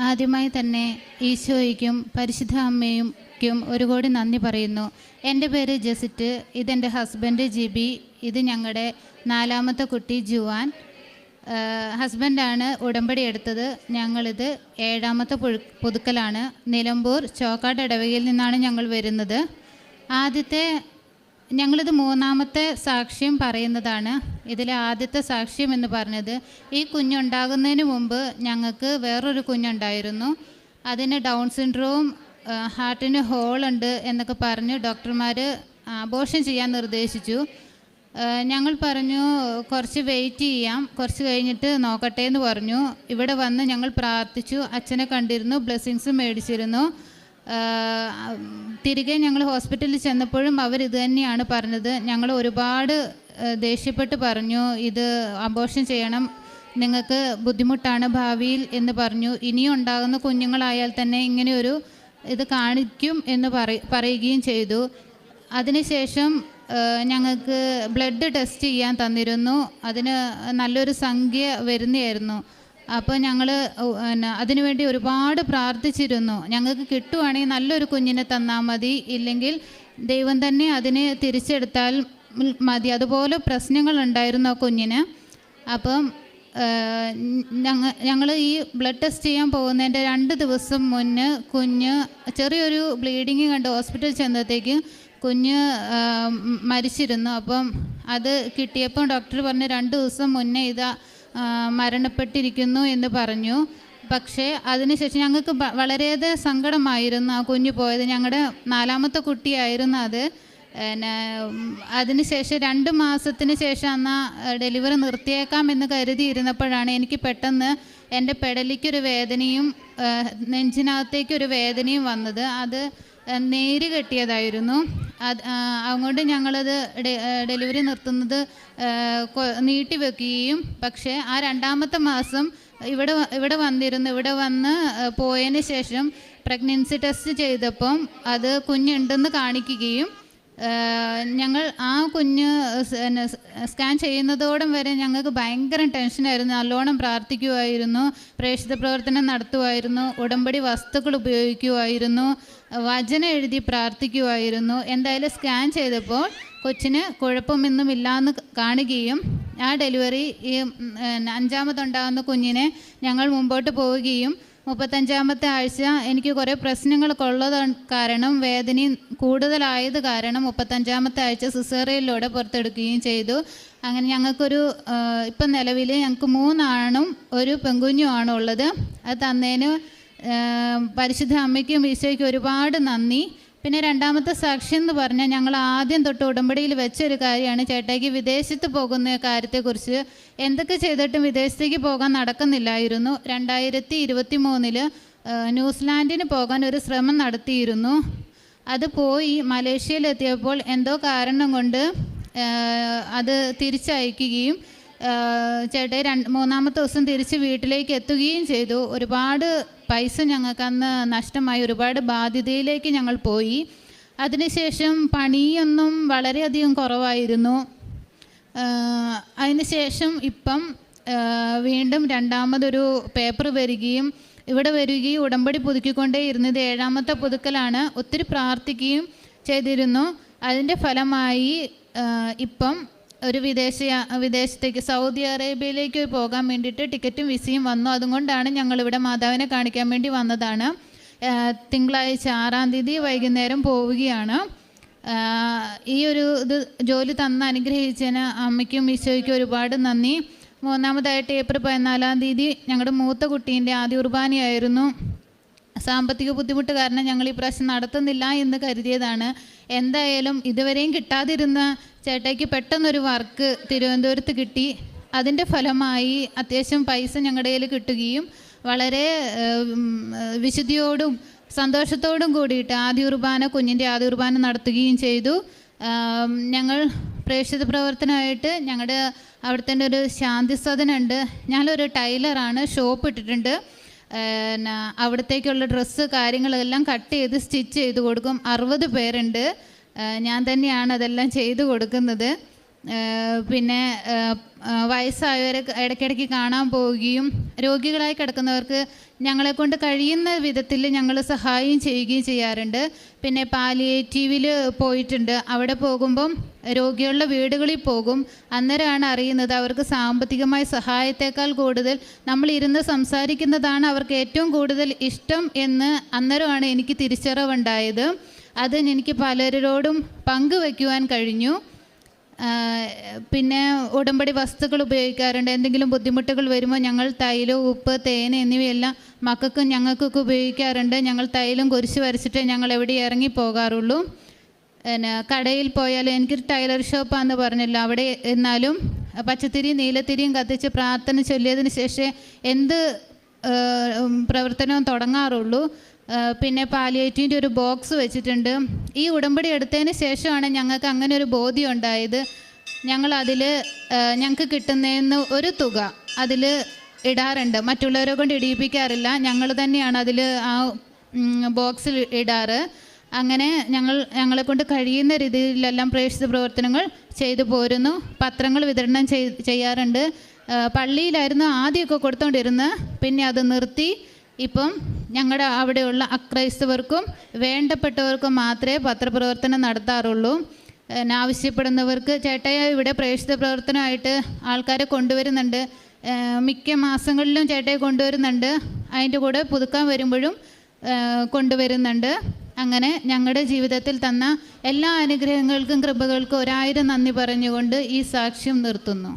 ആദ്യമായി തന്നെ ഈശോയ്ക്കും പരിശുദ്ധ അമ്മയ്ക്കും ഒരു കോടി നന്ദി പറയുന്നു. എൻ്റെ പേര് ജസിറ്റ്, ഇതെൻ്റെ ഹസ്ബൻഡ് ജിബി, ഇത് ഞങ്ങളുടെ 4ാമത്തെ കുട്ടി ജുവാൻ. ഹസ്ബൻഡാണ് ഉടമ്പടി എടുത്തത്. ഞങ്ങളിത് 7ാമത്തെ പുതുക്കലാണ്. നിലമ്പൂർ ചോക്കാട് ഇടവകയിൽ നിന്നാണ് ഞങ്ങൾ വരുന്നത്. ഞങ്ങളിത് 3ാമത്തെ സാക്ഷ്യം പറയുന്നതാണ്. ഇതിലെ ആദ്യത്തെ സാക്ഷ്യം എന്ന് പറഞ്ഞത്, ഈ കുഞ്ഞുണ്ടാകുന്നതിന് മുമ്പ് ഞങ്ങൾക്ക് വേറൊരു കുഞ്ഞുണ്ടായിരുന്നു. അതിന് ഡൗൺ സിൻഡ്രോം, ഹാർട്ടിന് ഹോളുണ്ട് എന്നൊക്കെ പറഞ്ഞ് ഡോക്ടർമാർ അബോർഷൻ ചെയ്യാൻ നിർദ്ദേശിച്ചു. ഞങ്ങൾ പറഞ്ഞു കുറച്ച് വെയിറ്റ് ചെയ്യാം, കുറച്ച് കഴിഞ്ഞിട്ട് നോക്കട്ടെ എന്ന് പറഞ്ഞു. ഇവിടെ വന്ന് ഞങ്ങൾ പ്രാർത്ഥിച്ചു, അച്ഛനെ കണ്ടിരുന്നു, ബ്ലെസ്സിങ്സ് മേടിച്ചിരുന്നു. തിരികെ ഞങ്ങൾ ഹോസ്പിറ്റലിൽ ചെന്നപ്പോഴും അവർ ഇത് തന്നെയാണ് പറഞ്ഞത്. ഞങ്ങൾ ഒരുപാട് ദേഷ്യപ്പെട്ട് പറഞ്ഞു, ഇത് അബോർഷൻ ചെയ്യണം, നിങ്ങൾക്ക് ബുദ്ധിമുട്ടാണ് ഭാവിയിൽ എന്ന് പറഞ്ഞു. ഇനിയും ഉണ്ടാകുന്ന കുഞ്ഞുങ്ങളായാൽ തന്നെ ഇങ്ങനെയൊരു ഇത് കാണിക്കും എന്ന് പറയുകയും ചെയ്തു. അതിനുശേഷം ഞങ്ങൾക്ക് ബ്ലഡ് ടെസ്റ്റ് ചെയ്യാൻ തന്നിരുന്നു. അതിന് നല്ലൊരു സംഖ്യ വരുന്നതായിരുന്നു. അപ്പോൾ ഞങ്ങൾ അതിനുവേണ്ടി ഒരുപാട് പ്രാർത്ഥിച്ചിരുന്നു. ഞങ്ങൾക്ക് കിട്ടുവാണെങ്കിൽ നല്ലൊരു കുഞ്ഞിനെ തന്നാൽ മതി, ഇല്ലെങ്കിൽ ദൈവം തന്നെ അതിനെ തിരിച്ചെടുത്താൽ മതി. അതുപോലെ പ്രശ്നങ്ങളുണ്ടായിരുന്നു ആ കുഞ്ഞിന്. അപ്പം ഞങ്ങൾ ഈ ബ്ലഡ് ടെസ്റ്റ് ചെയ്യാൻ പോകുന്നതിൻ്റെ 2 ദിവസം മുന്നേ കുഞ്ഞ് ചെറിയൊരു ബ്ലീഡിങ് കണ്ട് ഹോസ്പിറ്റലിൽ ചെന്നത്തേക്ക് കുഞ്ഞ് മരിച്ചിരുന്നു. അപ്പം അത് കിട്ടിയപ്പോൾ ഡോക്ടർ പറഞ്ഞു 2 ദിവസം മുന്നേ ഇത് മരണപ്പെട്ടിരിക്കുന്നു എന്ന് പറഞ്ഞു. പക്ഷേ അതിനുശേഷം ഞങ്ങൾക്ക് വളരെയധികം സങ്കടമായിരുന്നു ആ കുഞ്ഞ് പോയത്. ഞങ്ങളുടെ 4ാമത്തെ കുട്ടിയായിരുന്നു അത്. അതിനുശേഷം 2 മാസത്തിന് ശേഷം അന്ന് ഡെലിവറി നിർത്തിയേക്കാം എന്ന് കരുതിയിരുന്നപ്പോഴാണ് എനിക്ക് പെട്ടെന്ന് എൻ്റെ പെടലിക്കൊരു വേദനയും നെഞ്ചിനകത്തേക്കൊരു വേദനയും വന്നത്. അത് നേര് കെട്ടിയതായിരുന്നു. അതുകൊണ്ട് ഞങ്ങളത് ഡെലിവറി നിർത്തുന്നത് നീട്ടിവെക്കുകയും, പക്ഷേ ആ 2ാമത്തെ മാസം ഇവിടെ വന്ന് പോയതിന് ശേഷം പ്രഗ്നൻസി ടെസ്റ്റ് ചെയ്തപ്പം അത് കുഞ്ഞുണ്ടെന്ന് കാണിക്കുകയും, ഞങ്ങൾ ആ കുഞ്ഞ് സ്കാൻ ചെയ്യുന്നതോടും വരെ ഞങ്ങൾക്ക് ഭയങ്കര ടെൻഷനായിരുന്നു. നല്ലോണം പ്രാർത്ഥിക്കുമായിരുന്നു, പ്രേക്ഷിത പ്രവർത്തനം നടത്തുമായിരുന്നു, ഉടമ്പടി വസ്തുക്കൾ ഉപയോഗിക്കുമായിരുന്നു, വചനം എഴുതി പ്രാർത്ഥിക്കുമായിരുന്നു. എന്തായാലും സ്കാൻ ചെയ്തപ്പോൾ കൊച്ചിന് കുഴപ്പമൊന്നുമില്ലാന്ന് കാണുകയും ആ ഡെലിവറി ഈ 5ാമതുണ്ടാകുന്ന കുഞ്ഞിനെ ഞങ്ങൾ മുമ്പോട്ട് പോവുകയും 35ാമത്തെ ആഴ്ച എനിക്ക് കുറേ പ്രശ്നങ്ങളൊക്കെ ഉള്ളത് കാരണം, വേദനയും കൂടുതലായത് കാരണം 35ാമത്തെ ആഴ്ച സിസേറിയനിലൂടെ പുറത്തെടുക്കുകയും ചെയ്തു. അങ്ങനെ ഞങ്ങൾക്കൊരു ഇപ്പം നിലവിൽ ഞങ്ങൾക്ക് 3 ആണും 1 പെൺകുഞ്ഞുമാണ് ഉള്ളത്. അത് തന്നതിന് പരിശുദ്ധ അമ്മയ്ക്കും ഈശോയ്ക്കും ഒരുപാട് നന്ദി. പിന്നെ 2ാമത്തെ സാക്ഷ്യം എന്ന് പറഞ്ഞാൽ, ഞങ്ങൾ ആദ്യം തൊട്ട് ഉടമ്പടിയിൽ വെച്ചൊരു കാര്യമാണ് ചേട്ടായിക്ക് വിദേശത്ത് പോകുന്ന കാര്യത്തെക്കുറിച്ച്. എന്തൊക്കെ ചെയ്തിട്ടും വിദേശത്തേക്ക് പോകാൻ നടക്കുന്നില്ലായിരുന്നു. 2023 ന്യൂസിലാൻഡിന് പോകാൻ ഒരു ശ്രമം നടത്തിയിരുന്നു. അത് പോയി മലേഷ്യയിലെത്തിയപ്പോൾ എന്തോ കാരണം കൊണ്ട് അത് തിരിച്ചയക്കുകയും ചേട്ടായി 3ാമത്തെ ദിവസം തിരിച്ച് വീട്ടിലേക്ക് എത്തുകയും ചെയ്തു. ഒരുപാട് പൈസ ഞങ്ങൾക്ക് അന്ന് നഷ്ടമായി, ഒരുപാട് ബാധ്യതയിലേക്ക് ഞങ്ങൾ പോയി. അതിനുശേഷം പണിയൊന്നും വളരെയധികം കുറവായിരുന്നു. അതിനുശേഷം ഇപ്പം വീണ്ടും 2ാമതൊരു പേപ്പർ വരികയും ഇവിടെ വരികയും ഉടമ്പടി പുതുക്കിക്കൊണ്ടേ ഇരുന്നത് 7ാമത്തെ പുതുക്കലാണ്. ഒത്തിരി പ്രാർത്ഥിക്കുകയും ചെയ്തിരുന്നു. അതിൻ്റെ ഫലമായി ഇപ്പം ഒരു വിദേശത്തേക്ക് സൗദി അറേബ്യയിലേക്ക് പോകാൻ വേണ്ടിയിട്ട് ടിക്കറ്റും വിസയും വന്നു. അതുകൊണ്ടാണ് ഞങ്ങളിവിടെ മാതാവിനെ കാണിക്കാൻ വേണ്ടി വന്നതാണ്. തിങ്കളാഴ്ച 6-ാം തീയതി വൈകുന്നേരം പോവുകയാണ്. ഈ ഒരു ജോലി തന്ന് അനുഗ്രഹിച്ചതിന് അമ്മയ്ക്കും ഈശോയ്ക്കും ഒരുപാട് നന്ദി. 3ാമതായിട്ട് ഏപ്രിൽ 14-ാം തീയതി ഞങ്ങളുടെ മൂത്ത കുട്ടീൻ്റെ ആദ്യ കുർബാനയായിരുന്നു. സാമ്പത്തിക ബുദ്ധിമുട്ട് കാരണം ഞങ്ങൾ ഈ പ്രാവശ്യം നടത്തുന്നില്ല എന്ന് കരുതിയതാണ്. എന്തായാലും ഇതുവരെയും കിട്ടാതിരുന്ന ചേട്ടായിക്ക് പെട്ടെന്നൊരു വർക്ക് തിരുവനന്തപുരത്ത് കിട്ടി. അതിൻ്റെ ഫലമായി അത്യാവശ്യം പൈസ ഞങ്ങളുടെ കയ്യിൽ കിട്ടുകയും വളരെ വിശുദ്ധിയോടും സന്തോഷത്തോടും കൂടിയിട്ട് കുഞ്ഞിൻ്റെ ആദ്യ കുർബാന നടത്തുകയും ചെയ്തു. ഞങ്ങൾ പ്രേക്ഷിത പ്രവർത്തനമായിട്ട് ഞങ്ങളുടെ അവിടുത്തെ ഒരു ശാന്തി സദനുണ്ട്. ഞാനൊരു ടൈലറാണ്, ഷോപ്പ് ഇട്ടിട്ടുണ്ട്. അവിടത്തേക്കുള്ള ഡ്രസ്സ് കാര്യങ്ങളെല്ലാം കട്ട് ചെയ്ത് സ്റ്റിച്ച് ചെയ്ത് കൊടുക്കും. 60 പേരുണ്ട്. ഞാൻ തന്നെയാണ് അതെല്ലാം ചെയ്തു കൊടുക്കുന്നത്. പിന്നെ വയസ്സായവരെ ഇടയ്ക്കിടയ്ക്ക് കാണാൻ പോവുകയും രോഗികളായി കിടക്കുന്നവർക്ക് ഞങ്ങളെക്കൊണ്ട് കഴിയുന്ന വിധത്തിൽ ഞങ്ങൾ സഹായം ചെയ്യുകയും ചെയ്യാറുണ്ട്. പിന്നെ പാലിയേറ്റീവിൽ പോയിട്ടുണ്ട്. അവിടെ പോകുമ്പം രോഗികളുടെ വീടുകളിൽ പോകും. അന്നേരമാണ് അറിയുന്നത് അവർക്ക് സാമ്പത്തികമായ സഹായത്തേക്കാൾ കൂടുതൽ നമ്മളിരുന്ന് സംസാരിക്കുന്നതാണ് അവർക്ക് ഏറ്റവും കൂടുതൽ ഇഷ്ടം എന്ന് അന്നേരമാണ് എനിക്ക് തിരിച്ചറിവുണ്ടായത്. അത് എനിക്ക് പലരോടും പങ്കുവയ്ക്കുവാൻ കഴിഞ്ഞു. പിന്നെ ഉടമ്പടി വസ്തുക്കൾ ഉപയോഗിക്കാറുണ്ട്. എന്തെങ്കിലും ബുദ്ധിമുട്ടുകൾ വരുമ്പോൾ ഞങ്ങൾ തൈലം, ഉപ്പ്, തേൻ എന്നിവയെല്ലാം മക്കൾക്കും ഞങ്ങൾക്കൊക്കെ ഉപയോഗിക്കാറുണ്ട്. ഞങ്ങൾ തൈലം കുരിശ് വരച്ചിട്ട് ഞങ്ങൾ എവിടെ ഇറങ്ങി പോകാറുള്ളൂ. പിന്നെ കടയിൽ പോയാൽ എനിക്കൊരു ടൈലർ ഷോപ്പാന്ന് പറഞ്ഞല്ലോ, അവിടെ എന്നാലും പച്ചത്തിരി നീലത്തിരിയും കത്തിച്ച് പ്രാർത്ഥന ചൊല്ലിയതിന് ശേഷം എന്ത് പ്രവർത്തനവും തുടങ്ങാറുള്ളൂ. പിന്നെ പാലിയേറ്റീവിൻ്റെ ഒരു ബോക്സ് വെച്ചിട്ടുണ്ട്. ഈ ഉടമ്പടി എടുത്തതിന് ശേഷമാണ് ഞങ്ങൾക്ക് അങ്ങനെ ഒരു ബോധ്യം ഉണ്ടായത്. ഞങ്ങളതിൽ ഞങ്ങൾക്ക് കിട്ടുന്നതിന് ഒരു തുക അതിൽ ഇടാറുണ്ട്. മറ്റുള്ളവരെ കൊണ്ട് ഇടിയിപ്പിക്കാറില്ല. ഞങ്ങൾ തന്നെയാണ് അതിൽ ആ ബോക്സിൽ ഇടാറ്. അങ്ങനെ ഞങ്ങളെ കൊണ്ട് കഴിയുന്ന രീതിയിലെല്ലാം പ്രേക്ഷിത പ്രവർത്തനങ്ങൾ ചെയ്തു പോരുന്നു. പത്രങ്ങൾ വിതരണം ചെയ്യാറുണ്ട്. പള്ളിയിലായിരുന്നു ആദ്യമൊക്കെ കൊടുത്തുകൊണ്ടിരുന്നത്. പിന്നെ അത് നിർത്തി. ഇപ്പം ഞങ്ങളുടെ അവിടെയുള്ള അക്രൈസ്തവർക്കും വേണ്ടപ്പെട്ടവർക്കും മാത്രമേ പത്രപ്രവർത്തനം നടത്താറുള്ളൂ. ആവശ്യപ്പെടുന്നവർക്ക് ചേട്ടയ ഇവിടെ പ്രേക്ഷിത പ്രവർത്തനമായിട്ട് ആൾക്കാരെ കൊണ്ടുവരുന്നുണ്ട്. മിക്ക മാസങ്ങളിലും ചേട്ടയെ കൊണ്ടുവരുന്നുണ്ട്. അതിൻ്റെ കൂടെ പുതുക്കാൻ വരുമ്പോഴും കൊണ്ടുവരുന്നുണ്ട്. അങ്ങനെ ഞങ്ങളുടെ ജീവിതത്തിൽ തന്ന എല്ലാ അനുഗ്രഹങ്ങൾക്കും കൃപകൾക്കും 1000 നന്ദി പറഞ്ഞുകൊണ്ട് ഈ സാക്ഷ്യം നിർത്തുന്നു.